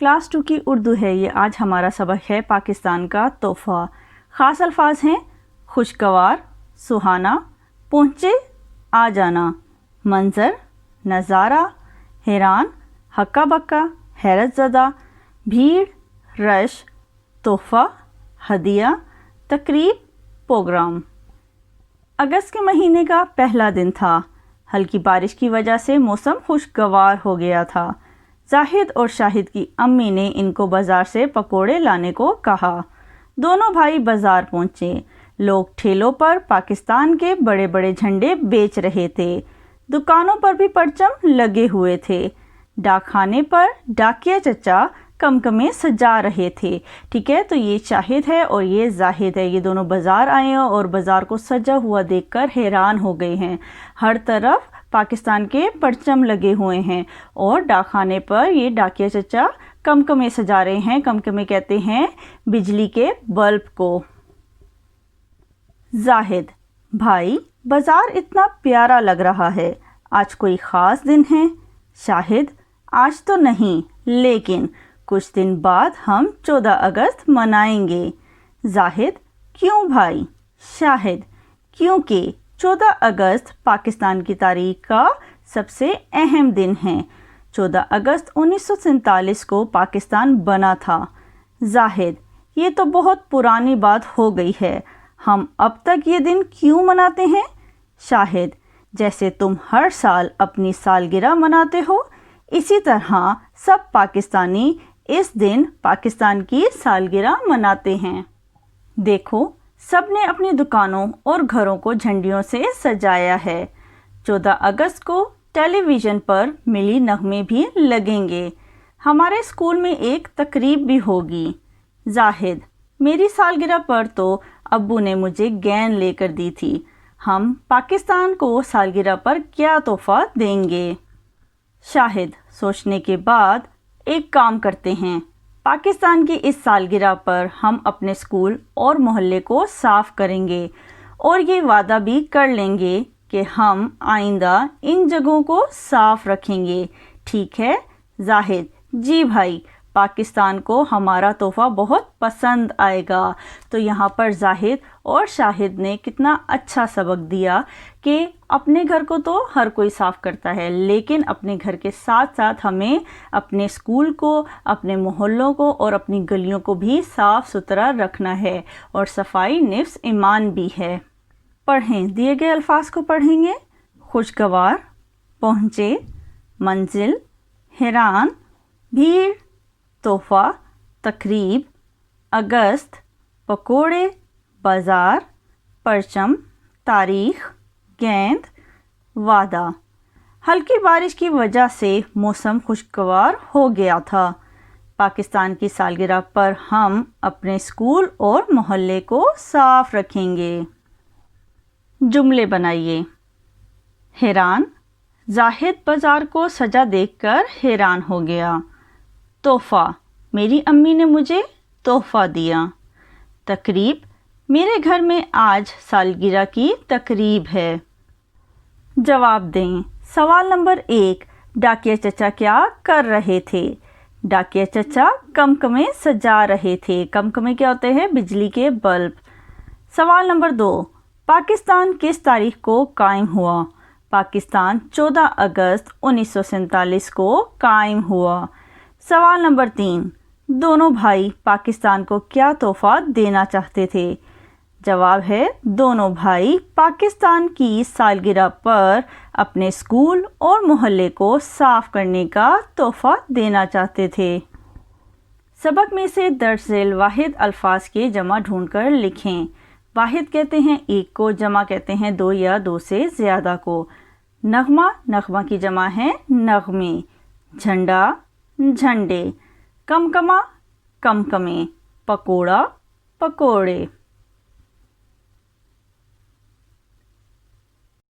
Class 2 की उर्दू है ये। आज हमारा सबक है पाकिस्तान का तोहफ़ा। ख़ास अल्फाज हैं खुशगवार, सुहाना, पहुँचे, आ जाना, मंज़र, नज़ारा, हैरान, हक्का बक्का, हैरत ज़दा, भीड़, रश, तोहफ़ा, हदिया, तकरीब, प्रोग्राम। अगस्त के महीने का पहला दिन था। हल्की बारिश की वजह से मौसम खुशगवार हो गया था। जाहिद और शाहिद की अम्मी ने इनको बाज़ार से पकोड़े लाने को कहा। दोनों भाई बाज़ार पहुँचे। लोग ठेलों पर पाकिस्तान के बड़े बड़े झंडे बेच रहे थे। दुकानों पर भी परचम लगे हुए थे। डाकखाने पर डाकिया चचा कमकमे सजा रहे थे। ठीक है, तो ये शाहिद है और ये जाहिद है। ये दोनों बाज़ार आए हैं और बाज़ार को सजा हुआ देखकर हैरान हो गए हैं। हर तरफ पाकिस्तान के परचम लगे हुए हैं और डाकखाने पर ये डाकिया चचा कमकमे सजा रहे हैं। कमकमे कहते हैं बिजली के बल्ब को। जाहिद: भाई, बाज़ार इतना प्यारा लग रहा है, आज कोई ख़ास दिन है? शाहिद: आज तो नहीं, लेकिन कुछ दिन बाद हम 14 अगस्त मनाएंगे। जाहिद: क्यों भाई? शाहिद: क्योंकि 14 अगस्त पाकिस्तान की तारीख का सबसे अहम दिन है। 14 अगस्त 1947 को पाकिस्तान बना था। जाहिद: ये तो बहुत पुरानी बात हो गई है, हम अब तक ये दिन क्यों मनाते हैं? शाहिद: जैसे तुम हर साल अपनी सालगिरह मनाते हो, इसी तरह सब पाकिस्तानी इस दिन पाकिस्तान की सालगिरह मनाते हैं। देखो, सब ने अपनी दुकानों और घरों को झंडियों से सजाया है। 14 अगस्त को टेलीविज़न पर मिली नगमे भी लगेंगे। हमारे स्कूल में एक तकरीब भी होगी। जाहिद: मेरी सालगिरह पर तो अब्बू ने मुझे गेंद लेकर दी थी। हम पाकिस्तान को सालगिरह पर क्या तोहफ़ा देंगे? शाहिद: सोचने के बाद एक काम करते हैं, पाकिस्तान की इस सालगिरह पर हम अपने स्कूल और मोहल्ले को साफ़ करेंगे और ये वादा भी कर लेंगे कि हम आइंदा इन जगहों को साफ़ रखेंगे। ठीक है? जाहिद: जी भाई, पाकिस्तान को हमारा तोहफ़ा बहुत पसंद आएगा। तो यहाँ पर जाहिद और शाहिद ने कितना अच्छा सबक दिया कि अपने घर को तो हर कोई साफ़ करता है, लेकिन अपने घर के साथ साथ हमें अपने स्कूल को, अपने मोहल्लों को और अपनी गलियों को भी साफ़ सुथरा रखना है और सफाई निफ्स ईमान भी है। पढ़ें, दिए गए अल्फाज को पढ़ेंगे। खुशगवार, पहुँचे, मंजिल, हैरान, भीड़, तोहफ़ा, तकरीब, अगस्त, पकोड़े, बाज़ार, परचम, तारीख़, गेंद, वादा। हल्की बारिश की वजह से मौसम खुशगवार हो गया था। पाकिस्तान की सालगिरह पर हम अपने स्कूल और मोहल्ले को साफ़ रखेंगे। जुमले बनाइए। हैरान: जाहिद बाज़ार को सजा देखकर हैरान हो गया। तोहफ़ा: मेरी अम्मी ने मुझे तोहफ़ा दिया। तकरीब: मेरे घर में आज सालगिरह की तकरीब है। जवाब दें। सवाल नंबर 1, डाकिया चचा क्या कर रहे थे? डाकिया चचा कमकमे सजा रहे थे। कमकमे क्या होते हैं? बिजली के बल्ब। सवाल नंबर 2, पाकिस्तान किस तारीख को कायम हुआ? पाकिस्तान 14 अगस्त 1947 को कायम हुआ। सवाल नंबर 3, दोनों भाई पाकिस्तान को क्या तोहफ़ा देना चाहते थे? जवाब है दोनों भाई पाकिस्तान की सालगिरह पर अपने स्कूल और मोहल्ले को साफ़ करने का तोहफ़ा देना चाहते थे। सबक में से दर्ज झेल वाहिद अल्फाज के जमा ढूंढकर लिखें। वाहिद कहते हैं एक को, जमा कहते हैं दो या दो से ज़्यादा को। नगमा, नगमा की जमा है नगमे। झंडा, झंडे। कमकमा, कमकमे। पकोड़ा, पकोड़े।